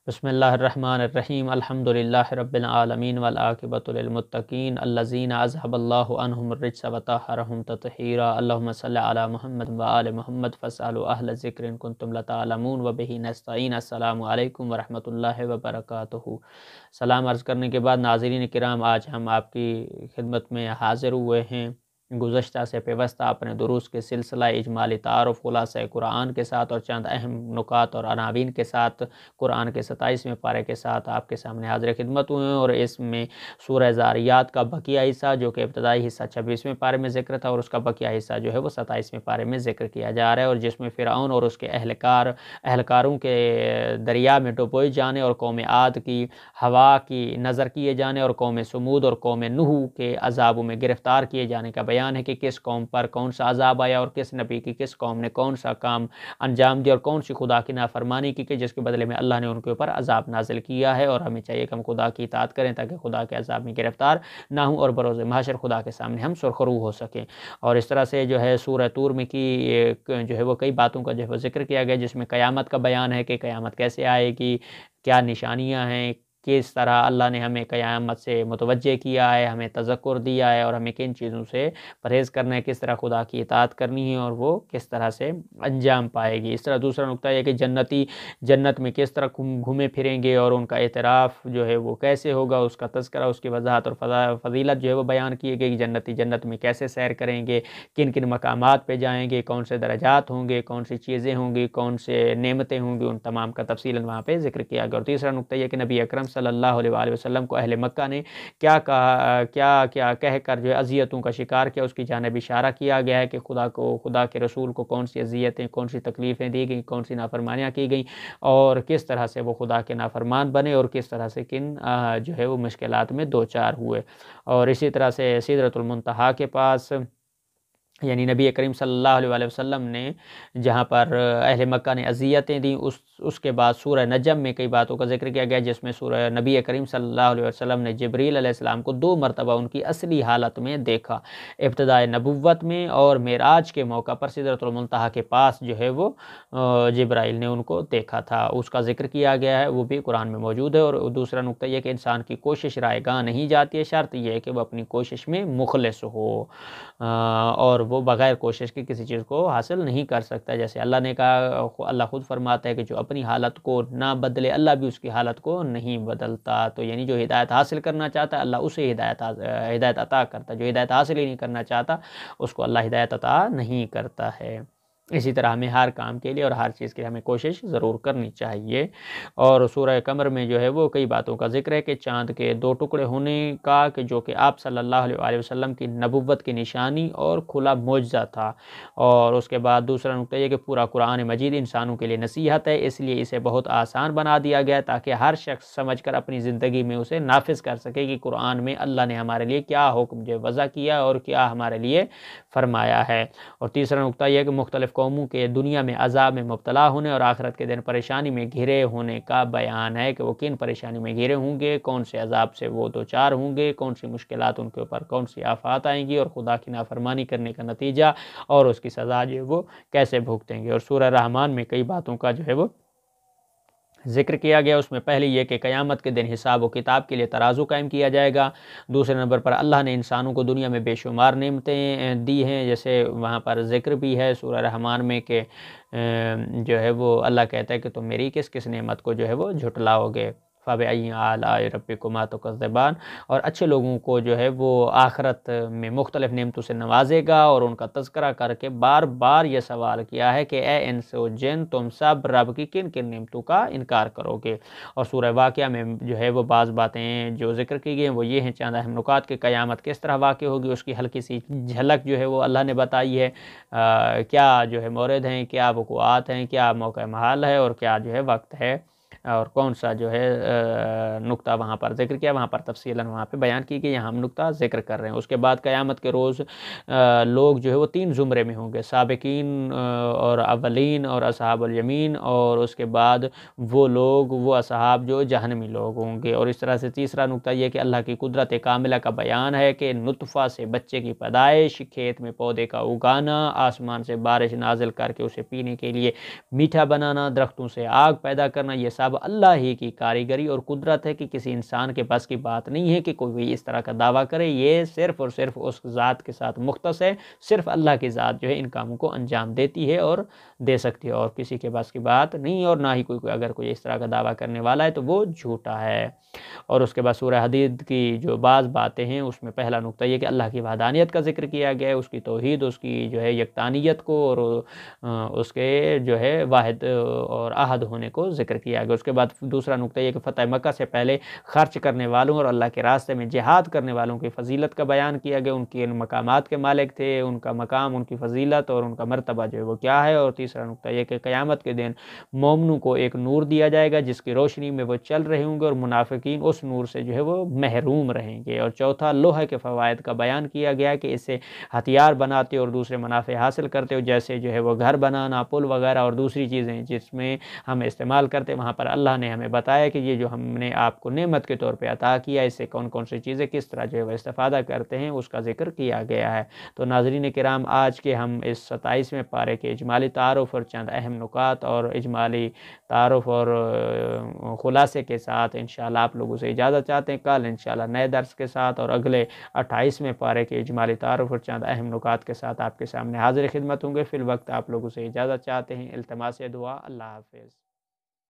بسم اللہ الرحمن الرحیم الحمدللہ رب العالمین والعاقبۃ للمتقین الذین اذهب اللہ عنہم الرجس وطہرہم تطہیرا اللہم صلی علی محمد وآل محمد فاسألوا اہل الذکر ان کنتم لا تعلمون وبہ نستعین۔ السلام علیکم ورحمۃ اللہ وبرکاتہ۔ سلام عرض کرنے کے بعد ناظرین کرام، آج ہم آپ کی خدمت میں حاضر ہوئے ہیں گزشتہ سے پیوستہ اپنے دروس کے سلسلہ اجمالی تعارف خلاصہ قرآن کے ساتھ اور چند اہم نکات اور عناوین کے ساتھ قرآن کے 27ویں پارے کے ساتھ آپ کے سامنے حاضر خدمت ہوئے ہیں، اور اس میں سورہ ذاریات کا بقیہ حصہ جو کہ ابتدائی حصہ 26ویں پارے میں ذکر تھا، اور اس کا بقیہ حصہ جو ہے وہ 27ویں پارے میں ذکر کیا جا رہا ہے، اور جس میں فرعون اور اس کے اہلکاروں کے دریا میں ڈبوئے جانے اور قوم عاد کی ہوا کی نظر کیے جانے اور قوم سمود اور قوم نوح کے عذابوں میں گرفتار کیے جانے کا بیان ہے کہ کس قوم پر کون سا عذاب آیا اور کس نبی کی کس قوم نے کون سا کام انجام دیا اور کون سی خدا کی نافرمانی کی کہ جس کے بدلے میں اللہ نے ان کے اوپر عذاب نازل کیا ہے، اور ہمیں چاہیے کہ ہم خدا کی اطاعت کریں تاکہ خدا کے عذاب میں گرفتار نہ ہوں اور بروز محشر خدا کے سامنے ہم سرخرو ہو سکیں۔ اور اس طرح سے جو ہے سورہ طور میں کی جو ہے وہ کئی باتوں کا جو ہے وہ ذکر کیا گیا، جس میں قیامت کا بیان ہے کہ قیامت کیسے آئے گی، کیا نشانیاں ہیں، کس طرح اللہ نے ہمیں قیامت سے متوجہ کیا ہے، ہمیں تذکر دیا ہے اور ہمیں کن چیزوں سے پرہیز کرنا ہے، کس طرح خدا کی اطاعت کرنی ہے اور وہ کس طرح سے انجام پائے گی۔ اس طرح دوسرا نقطہ یہ کہ جنتی جنت میں کس طرح گھومے پھریں گے اور ان کا اعتراف جو ہے وہ کیسے ہوگا، اس کا تذکرہ، اس کی وضاحت اور فضیلت جو ہے وہ بیان کی گئی کہ جنتی جنت میں کیسے سیر کریں گے، کن کن مقامات پہ جائیں گے، کون سے درجات ہوں گے، کون سی چیزیں ہوں گی، کون سے نعمتیں ہوں گی، ان تمام کا تفصیلاً وہاں پہ ذکر کیا گیا۔ اور تیسرا نقطہ یہ کہ نبی اکرم صلی اللہ علیہ وآلہ وسلم کو اہل مکہ نے کیا کہا، کیا کہہ کر جو ہے اذیتوں کا شکار کیا، اس کی جانب اشارہ کیا گیا ہے کہ خدا کے رسول کو کون سی اذیتیں، کون سی تکلیفیں دی گئیں، کون سی نافرمانیاں کی گئیں، اور کس طرح سے وہ خدا کے نافرمان بنے اور کس طرح سے کن جو ہے وہ مشکلات میں دوچار ہوئے۔ اور اسی طرح سے سدرۃ المنتہا کے پاس یعنی نبی کریم صلی اللہ علیہ وآلہ وسلم نے جہاں پر اہل مکہ نے اذیتیں دیں، اس کے بعد سورہ نجم میں کئی باتوں کا ذکر کیا گیا، جس میں سورہ نبی کریم صلی اللہ علیہ وسلم نے جبریل علیہ السلام کو 2 مرتبہ ان کی اصلی حالت میں دیکھا، ابتدائے نبوت میں اور معراج کے موقع پر سدرۃ المنتہا کے پاس جو ہے وہ جبرائیل نے ان کو دیکھا تھا، اس کا ذکر کیا گیا ہے، وہ بھی قرآن میں موجود ہے۔ اور دوسرا نقطہ یہ کہ انسان کی کوشش رائے گاہ نہیں جاتی ہے، شرط یہ ہے کہ وہ اپنی کوشش میں مخلص ہو، اور وہ بغیر کوشش کے کسی چیز کو حاصل نہیں کر سکتا۔ جیسے اللہ نے کہا، اللہ خود فرماتا ہے کہ جو اپنی حالت کو نہ بدلے اللہ بھی اس کی حالت کو نہیں بدلتا۔ تو یعنی جو ہدایت حاصل کرنا چاہتا ہے اللہ اسے ہدایت عطا کرتا ہے، جو ہدایت حاصل ہی نہیں کرنا چاہتا اس کو اللہ ہدایت عطا نہیں کرتا ہے۔ اسی طرح ہمیں ہر کام کے لیے اور ہر چیز کے لیے ہمیں کوشش ضرور کرنی چاہیے۔ اور سورہ قمر میں جو ہے وہ کئی باتوں کا ذکر ہے کہ چاند کے 2 ٹکڑے ہونے کا کہ جو کہ آپ صلی اللہ علیہ وآلہ وسلم کی نبوت کی نشانی اور کھلا معجزہ تھا۔ اور اس کے بعد دوسرا نقطہ یہ کہ پورا قرآن مجید انسانوں کے لیے نصیحت ہے، اس لیے اسے بہت آسان بنا دیا گیا تاکہ ہر شخص سمجھ کر اپنی زندگی میں اسے نافذ کر سکے کہ قرآن میں اللہ نے ہمارے لیے کیا حکم جو وضع کیا اور کیا ہمارے لیے فرمایا ہے۔ اور تیسرا نقطہ یہ کہ مختلف قوموں کے دنیا میں عذاب میں مبتلا ہونے اور آخرت کے دن پریشانی میں گھرے ہونے کا بیان ہے کہ وہ کن پریشانی میں گھرے ہوں گے، کون سے عذاب سے وہ دوچار ہوں گے، کون سی مشکلات ان کے اوپر، کون سی آفات آئیں گی، اور خدا کی نافرمانی کرنے کا نتیجہ اور اس کی سزا جو ہے وہ کیسے بھگتیں گے۔ اور سورہ رحمان میں کئی باتوں کا جو ہے وہ ذکر کیا گیا، اس میں پہلی یہ کہ قیامت کے دن حساب و کتاب کے لیے ترازو قائم کیا جائے گا۔ دوسرے نمبر پر اللہ نے انسانوں کو دنیا میں بے شمار نعمتیں دی ہیں، جیسے وہاں پر ذکر بھی ہے سورہ رحمان میں کہ جو ہے وہ اللہ کہتا ہے کہ تم میری کس کس نعمت کو جو ہے وہ جھٹلاؤ گے، فَبِأَيِّ آلَاءِ رَبِّكُمَا تُكَذِّبَانِ۔ اور اچھے لوگوں کو جو ہے وہ آخرت میں مختلف نعمتوں سے نوازے گا، اور ان کا تذکرہ کر کے بار بار یہ سوال کیا ہے کہ اے انس و جن تم سب رب کی کن کن نعمتوں کا انکار کرو گے۔ اور سورہ واقعہ میں جو ہے وہ بعض باتیں جو ذکر کی گئی ہیں وہ یہ ہیں، چند اہم نکات کہ قیامت کس طرح واقع ہوگی، اس کی ہلکی سی جھلک جو ہے وہ اللہ نے بتائی ہے، کیا جو ہے مورد ہیں، کیا وقوعات ہیں، کیا موقع محال ہے، اور کیا جو ہے وقت ہے، اور کون سا جو ہے نقطہ وہاں پر ذکر کیا، وہاں پر تفصیلاً وہاں پہ بیان کی کہ یہاں ہم نقطہ ذکر کر رہے ہیں۔ اس کے بعد قیامت کے روز لوگ جو ہے وہ 3 زمرے میں ہوں گے، سابقین اور اولین اور اصحاب الیمین، اور اس کے بعد وہ لوگ وہ اصحاب جو جہنمی لوگ ہوں گے۔ اور اس طرح سے تیسرا نقطہ یہ کہ اللہ کی قدرت کاملہ کا بیان ہے کہ نطفہ سے بچے کی پیدائش، کھیت میں پودے کا اگانا، آسمان سے بارش نازل کر کے اسے پینے کے لیے میٹھا بنانا، درختوں سے آگ پیدا کرنا، یہ سب اب اللہ ہی کی کاریگری اور قدرت ہے کہ کسی انسان کے پاس کی بات نہیں ہے کہ کوئی بھی اس طرح کا دعویٰ کرے، یہ صرف اور صرف اس ذات کے ساتھ مختص ہے، صرف اللہ کی ذات جو ہے ان کاموں کو انجام دیتی ہے اور دے سکتی ہے، اور کسی کے پاس کی بات نہیں، اور نہ ہی کوئی اگر کوئی اس طرح کا دعویٰ کرنے والا ہے تو وہ جھوٹا ہے۔ اور اس کے بعد سورہ حدید کی جو بعض باتیں ہیں اس میں پہلا نقطہ یہ کہ اللہ کی وحدانیت کا ذکر کیا گیا ہے، اس کی توحید، اس کی جو ہے یکتانیت کو، اور اس کے جو ہے واحد اور احد ہونے کو ذکر کیا گیا۔ اس کے بعد دوسرا نقطہ یہ کہ فتح مکہ سے پہلے خرچ کرنے والوں اور اللہ کے راستے میں جہاد کرنے والوں کی فضیلت کا بیان کیا گیا، ان کے مقامات کے مالک تھے، ان کا مقام، ان کی فضیلت اور ان کا مرتبہ جو ہے وہ کیا ہے۔ اور تیسرا نقطہ یہ کہ قیامت کے دن مومنوں کو ایک نور دیا جائے گا جس کی روشنی میں وہ چل رہے ہوں گے، اور منافقین اس نور سے جو ہے وہ محروم رہیں گے۔ اور چوتھا لوہے کے فوائد کا بیان کیا گیا کہ اس سے ہتھیار بناتے اور دوسرے منافع حاصل کرتے ہو، جیسے جو ہے وہ گھر بنانا، پل وغیرہ اور دوسری چیزیں جس میں ہم استعمال کرتے، وہاں پر اللہ نے ہمیں بتایا کہ یہ جو ہم نے آپ کو نعمت کے طور پہ عطا کیا، اس سے کون کون سی چیزیں کس طرح جو ہے وہ استفادہ کرتے ہیں، اس کا ذکر کیا گیا ہے۔ تو ناظرین کرام، آج کے ہم اس 27ویں پارے کے اجمالی تعارف اور چند اہم نکات اور اجمالی تعارف اور خلاصے کے ساتھ انشاءاللہ آپ لوگوں سے اجازت چاہتے ہیں۔ کل انشاءاللہ نئے درس کے ساتھ اور اگلے 28ویں پارے کے اجمالی تعارف اور چند اہم نکات کے ساتھ آپ کے سامنے حاضر خدمت ہوں گے۔ فی الوقت آپ لوگوں سے اجازت چاہتے ہیں، التماس دعا، اللہ حافظ۔